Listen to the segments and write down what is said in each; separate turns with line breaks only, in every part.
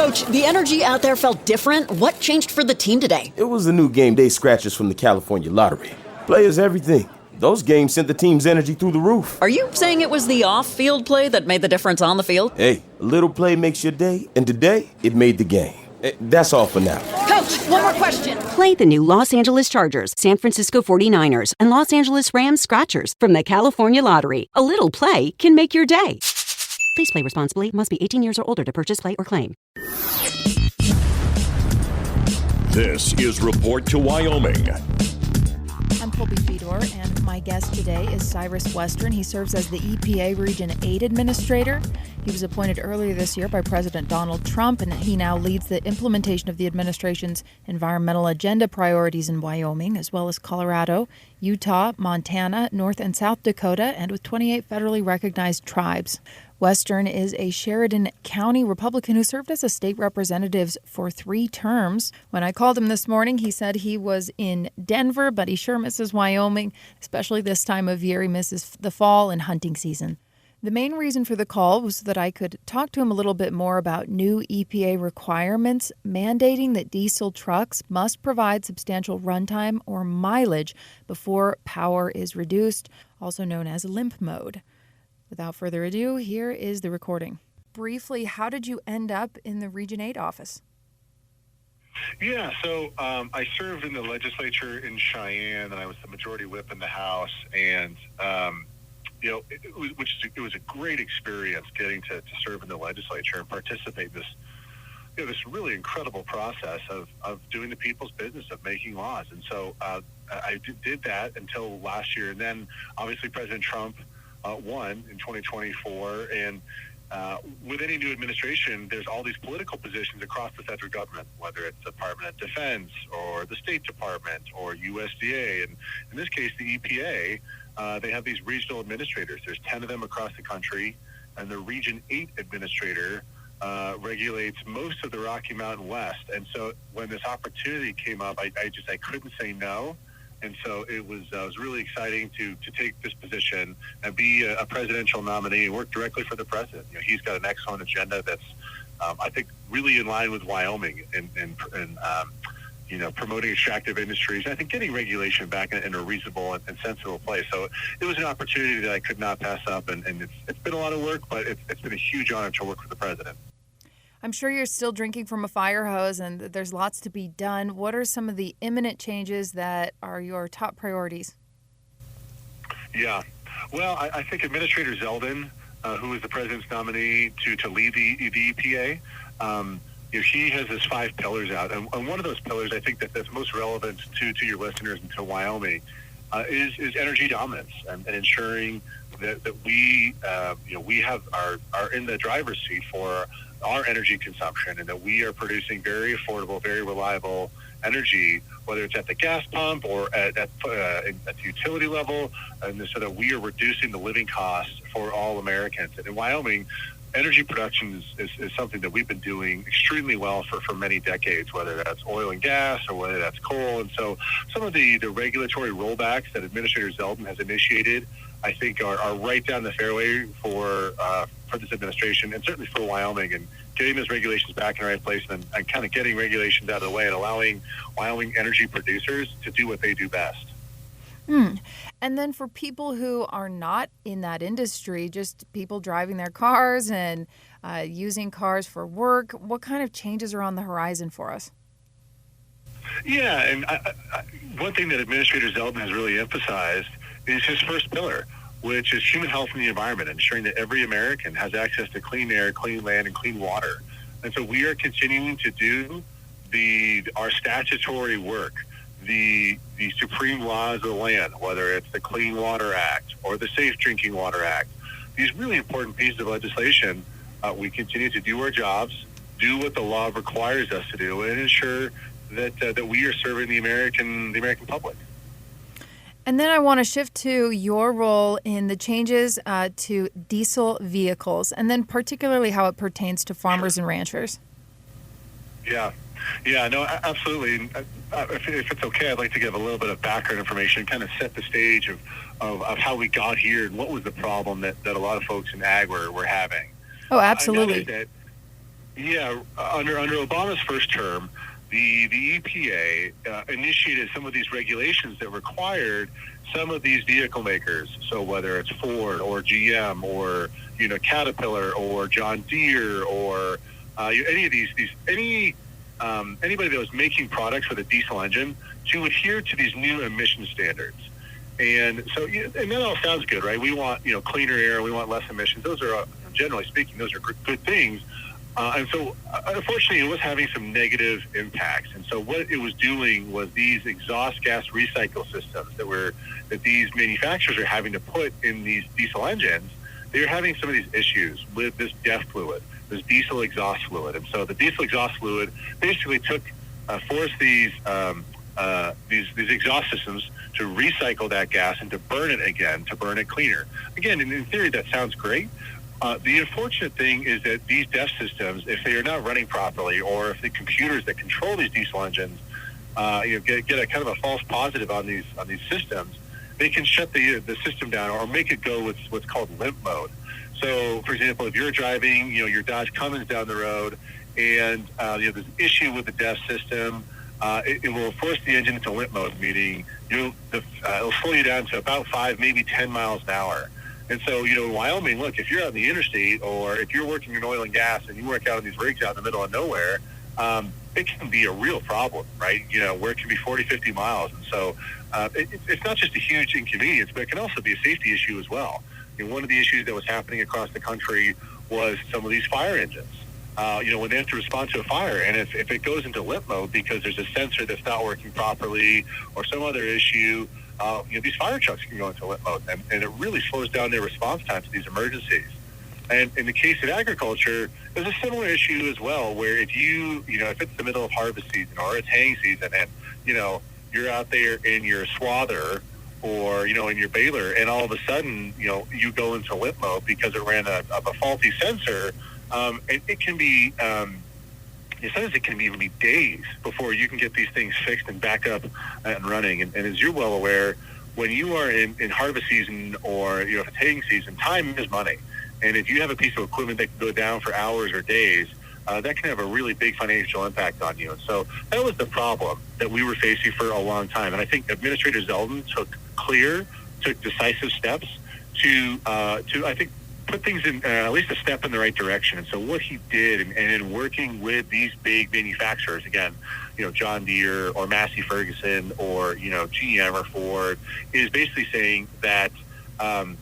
Coach, the energy out there felt different. What changed for the team today?
It was the new game day scratchers from the California lottery. Players, everything. Those games sent the team's energy through the roof.
Are you saying it was the off-field play that made the difference on the field?
Hey, a little play makes your day, and today, it made the game. That's all for now.
Coach, one more question.
Play the new Los Angeles Chargers, San Francisco 49ers, and Los Angeles Rams Scratchers from the California Lottery. A little play can make your day. Please play responsibly. Must be 18 years or older to purchase, play, or claim.
This is Report to Wyoming.
I'm Colby Fedor, and my guest today is Cyrus Western. He serves as the EPA Region 8 Administrator. He was appointed earlier this year by President Donald Trump, and he now leads the implementation of the administration's environmental agenda priorities in Wyoming, as well as Colorado, Utah, Montana, North and South Dakota, and with 28 federally recognized tribes. Western is a Sheridan County Republican who served as a state representative for 3 terms. When I called him this morning, he said he was in Denver, but he sure misses Wyoming, especially this time of year. He misses the fall and hunting season. The main reason for the call was so that I could talk to him a little bit more about new EPA requirements mandating that diesel trucks must provide substantial runtime or mileage before power is reduced, also known as Limp mode. Without further ado, here is the recording. Briefly, how did you end up in the Region 8 office?
Yeah, so I served in the legislature in Cheyenne, and I was the majority whip in the House, and it was a great experience getting to serve in the legislature and participate in this really incredible process of doing the people's business, of making laws. And so I did that until last year, and then obviously President Trump won in 2024, and with any new administration, there's all these political positions across the federal government, whether it's the Department of Defense or the State Department or USDA, and in this case, the EPA. They have these regional administrators. There's 10 of them across the country, and the Region 8 administrator regulates most of the Rocky Mountain West. And so when this opportunity came up, I couldn't say no. And so it was really exciting to take this position and be a presidential nominee and work directly for the president. He's got an excellent agenda that's, I think, really in line with Wyoming and promoting extractive industries. I think getting regulation back in a reasonable and sensible place. So it was an opportunity that I could not pass up, and it's been a lot of work, but it's been a huge honor to work for the president.
I'm sure you're still drinking from a fire hose, and there's lots to be done. What are some of the imminent changes that are your top priorities? Yeah.
Well, I think Administrator Zeldin, who is the president's nominee to lead the EPA, he has his 5 pillars out. And one of those pillars, I think that's most relevant to your listeners and to Wyoming, is energy dominance and ensuring that we are in the driver's seat for our energy consumption, and that we are producing very affordable, very reliable energy, whether it's at the gas pump or at the utility level, and so that we are reducing the living costs for all Americans. And in Wyoming, energy production is something that we've been doing extremely well for many decades, whether that's oil and gas or whether that's coal. And so some of the regulatory rollbacks that Administrator Zeldin has initiated, I think, are right down the fairway for this administration, and certainly for Wyoming, and getting those regulations back in the right place, and kind of getting regulations out of the way and allowing Wyoming energy producers to do what they do best.
And then for people who are not in that industry, just people driving their cars and using cars for work, what kind of changes are on the horizon for us?
Yeah, and one thing that Administrator Zeldin has really emphasized is his first pillar, which is human health and the environment, ensuring that every American has access to clean air, clean land, and clean water. And so we are continuing to do our statutory work, the supreme laws of the land, whether it's the Clean Water Act or the Safe Drinking Water Act. These really important pieces of legislation, we continue to do our jobs, do what the law requires us to do, and ensure that we are serving the American public.
And then I want to shift to your role in the changes to diesel vehicles, and then particularly how it pertains to farmers and ranchers.
Yeah, no, absolutely. If it's okay, I'd like to give a little bit of background information, kind of set the stage of how we got here and what was the problem that a lot of folks in ag were having.
Oh, absolutely.
Yeah, under Obama's first term, the EPA initiated some of these regulations that required some of these vehicle makers. So whether it's Ford or GM or Caterpillar or John Deere or any of anybody that was making products with a diesel engine to adhere to these new emission standards. And so, and that all sounds good, right? We want cleaner air, we want less emissions. Those are generally speaking, those are good things. And so, unfortunately, it was having some negative impacts. And so, what it was doing was these exhaust gas recycle systems that these manufacturers are having to put in these diesel engines. They were having some of these issues with this DEF fluid, this diesel exhaust fluid. And so, the diesel exhaust fluid basically forced these exhaust systems to recycle that gas and to burn it again, to burn it cleaner. Again, in theory, that sounds great. The unfortunate thing is that these DEF systems, if they are not running properly, or if the computers that control these diesel engines, get a kind of a false positive on these systems, they can shut the system down or make it go with what's called limp mode. So, for example, if you're driving, your Dodge Cummins down the road, and there's an issue with the DEF system, it will force the engine into limp mode, meaning it'll slow you down to about 5, maybe 10 miles an hour. And so, in Wyoming, look, if you're out in the interstate or if you're working in oil and gas and you work out on these rigs out in the middle of nowhere, it can be a real problem, right? Where it can be 40, 50 miles. And so it's not just a huge inconvenience, but it can also be a safety issue as well. One of the issues that was happening across the country was some of these fire engines. When they have to respond to a fire, and if it goes into limp mode because there's a sensor that's not working properly or some other issue, these fire trucks can go into limp mode, and it really slows down their response time to these emergencies. And in the case of agriculture, there's a similar issue as well, where if if it's the middle of harvest season or it's haying season, and you're out there in your swather or in your baler, and all of a sudden you go into limp mode because it ran a faulty sensor. It can be, sometimes it can even be days before you can get these things fixed and back up and running. And as you're well aware, when you are in harvest season or if it's haying season, time is money. And if you have a piece of equipment that can go down for hours or days, that can have a really big financial impact on you. And so that was the problem that we were facing for a long time. And I think Administrator Zeldin took decisive steps to I think, put things in at least a step in the right direction. And so what he did, and in working with these big manufacturers, again, John Deere or Massey Ferguson or GM or Ford, is basically saying that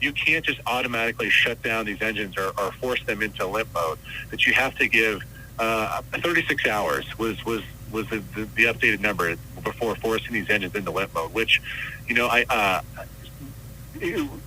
you can't just automatically shut down these engines or force them into limp mode. That you have to give 36 hours was the updated number before forcing these engines into limp mode, which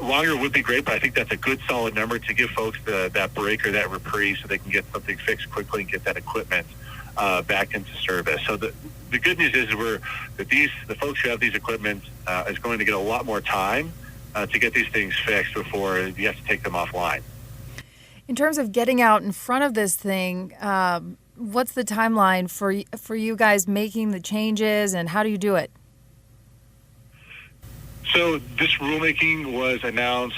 longer would be great, but I think that's a good solid number to give folks that break or that reprieve so they can get something fixed quickly and get that equipment back into service. So the good news is that the folks who have these equipment is going to get a lot more time to get these things fixed before you have to take them offline.
In terms of getting out in front of this thing, what's the timeline for you guys making the changes, and how do you do it?
So this rulemaking was announced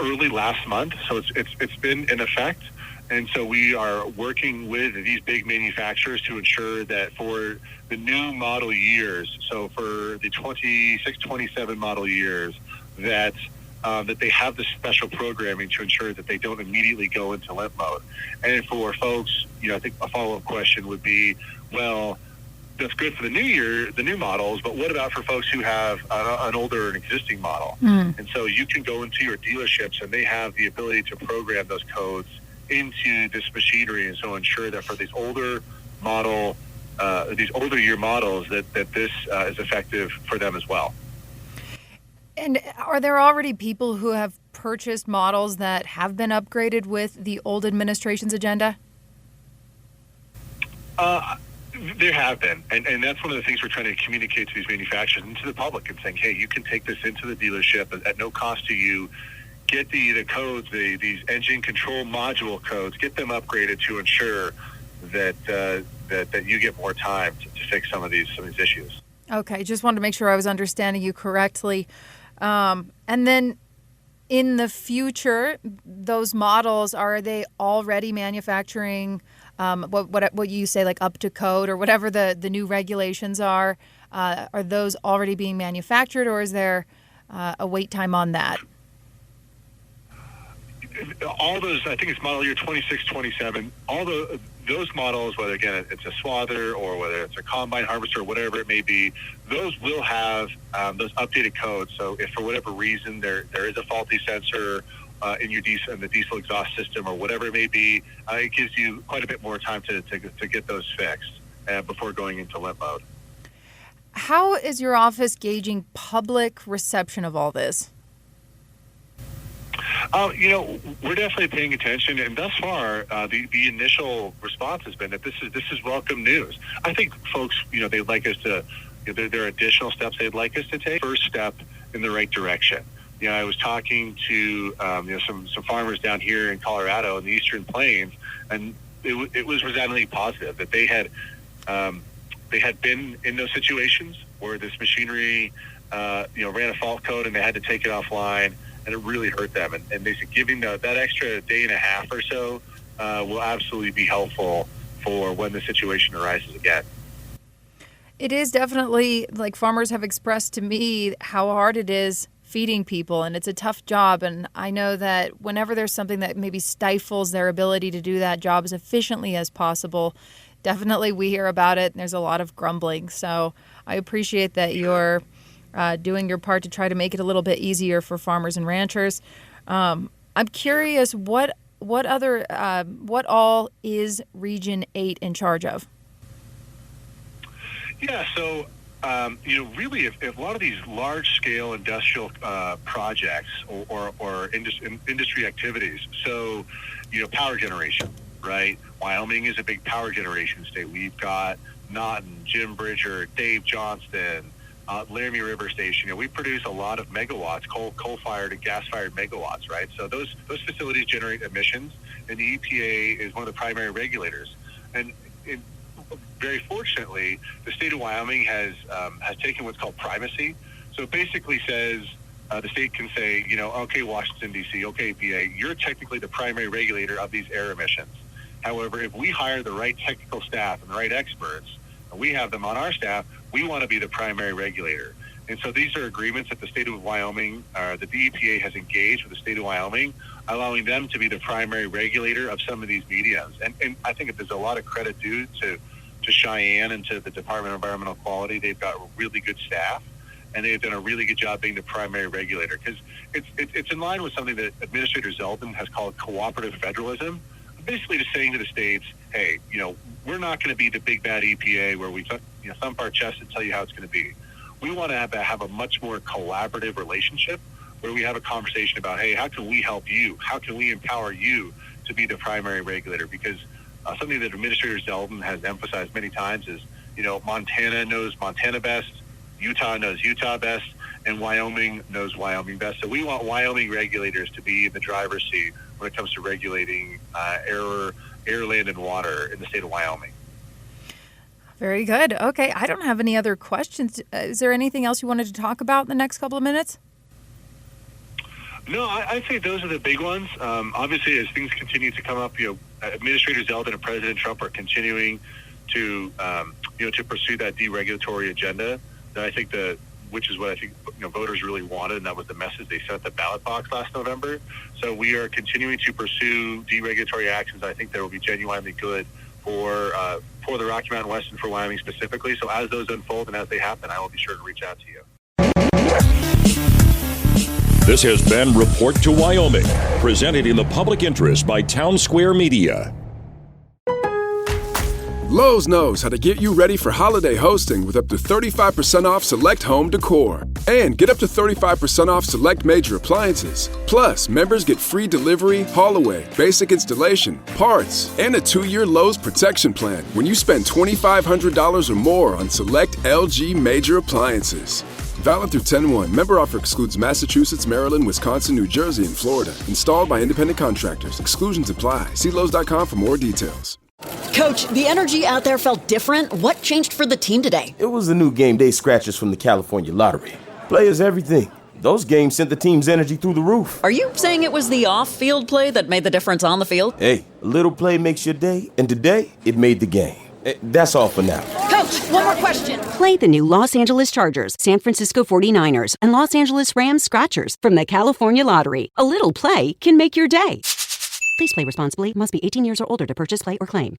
early last month, so it's been in effect, and so we are working with these big manufacturers to ensure that for the new model years, so for the 26, 27 model years, that they have this special programming to ensure that they don't immediately go into limp mode. And for folks, I think a follow-up question would be, well, that's good for the new models, but what about for folks who have an older and existing model? And so you can go into your dealerships and they have the ability to program those codes into this machinery, and so ensure that for these older year models that this is effective for them as well.
And are there already people who have purchased models that have been upgraded with the old administration's agenda?
There have been, and that's one of the things we're trying to communicate to these manufacturers and to the public, and saying, hey, you can take this into the dealership at no cost to you. Get the codes, these engine control module codes, get them upgraded to ensure that you get more time to fix some of these issues.
Okay, just wanted to make sure I was understanding you correctly. And then in the future, those models, are they already manufacturing what you say, like up to code or whatever the new regulations are those already being manufactured, or is there a wait time on that?
All those, I think it's model year 26, 27, those models, whether, again, it's a swather or whether it's a combine harvester or whatever it may be, those will have those updated codes. So if for whatever reason there is a faulty sensor in the diesel exhaust system or whatever it may be, it gives you quite a bit more time to get those fixed before going into limp mode.
How is your office gauging public reception of all this?
We're definitely paying attention, and thus far, the initial response has been that this is welcome news. I think folks, they'd like us to, there are additional steps they'd like us to take. First step in the right direction. I was talking to some farmers down here in Colorado in the Eastern Plains, and it was resoundingly positive that they had been in those situations where this machinery ran a fault code and they had to take it offline, and it really hurt them. And they said giving that extra day and a half or so will absolutely be helpful for when the situation arises again.
It is definitely, like, farmers have expressed to me how hard it is feeding people, and it's a tough job. And I know that whenever there's something that maybe stifles their ability to do that job as efficiently as possible, definitely we hear about it, and there's a lot of grumbling. So I appreciate that you're doing your part to try to make it a little bit easier for farmers and ranchers. I'm curious, what all is Region 8 in charge of?
Yeah, so really, if a lot of these large-scale industrial projects or industry activities, so power generation, right? Wyoming is a big power generation state. We've got Naughton, Jim Bridger, Dave Johnston, Laramie River Station. We produce a lot of megawatts, coal-fired and gas-fired megawatts, right? So those facilities generate emissions, and the EPA is one of the primary regulators. And very fortunately, the state of Wyoming has taken what's called primacy. So it basically says the state can say, okay, Washington, D.C., okay, EPA, you're technically the primary regulator of these air emissions. However, if we hire the right technical staff and the right experts, and we have them on our staff, we want to be the primary regulator. And so these are agreements that the state of Wyoming, that the EPA has engaged with the state of Wyoming, allowing them to be the primary regulator of some of these mediums. And I think there's a lot of credit due to Cheyenne and to the Department of Environmental Quality. They've got really good staff, and they've done a really good job being the primary regulator, because it's in line with something that Administrator Zeldin has called cooperative federalism, basically just saying to the states, hey, we're not going to be the big bad EPA where we thump our chest and tell you how it's going to be. We want to have a much more collaborative relationship where we have a conversation about, hey, how can we help you? How can we empower you to be the primary regulator? Because something that Administrator Zeldin has emphasized many times is, Montana knows Montana best, Utah knows Utah best, and Wyoming knows Wyoming best. So we want Wyoming regulators to be in the driver's seat when it comes to regulating air, land, and water in the state of Wyoming.
Very good. Okay, I don't have any other questions. Is there anything else you wanted to talk about in the next couple of minutes?
No, I'd say those are the big ones. Obviously, as things continue to come up, Administrator Zeldin and President Trump are continuing to pursue that deregulatory agenda. That I think which is what I think voters really wanted, and that was the message they sent at the ballot box last November. So we are continuing to pursue deregulatory actions. I think that will be genuinely good for the Rocky Mountain West and for Wyoming specifically. So as those unfold and as they happen, I will be sure to reach out to you.
This has been Report to Wyoming, presented in the public interest by Town Square Media.
Lowe's knows how to get you ready for holiday hosting with up to 35% off select home decor. And get up to 35% off select major appliances. Plus, members get free delivery, haul-away, basic installation, parts, and a 2-year Lowe's protection plan when you spend $2,500 or more on select LG major appliances. Valid through 10/1. Member offer excludes Massachusetts, Maryland, Wisconsin, New Jersey, and Florida. Installed by independent contractors. Exclusions apply. See Lowe's.com for more details.
Coach, the energy out there felt different. What changed for the team today?
It was the new game day scratchers from the California lottery. Players everything. Those games sent the team's energy through the roof.
Are you saying it was the off-field play that made the difference on the field?
Hey, a little play makes your day, and today, it made the game. That's all for now.
Coach, one more question.
Play the new Los Angeles Chargers, San Francisco 49ers, and Los Angeles Rams Scratchers from the California Lottery. A little play can make your day. Please play responsibly. Must be 18 years or older to purchase, play, or claim.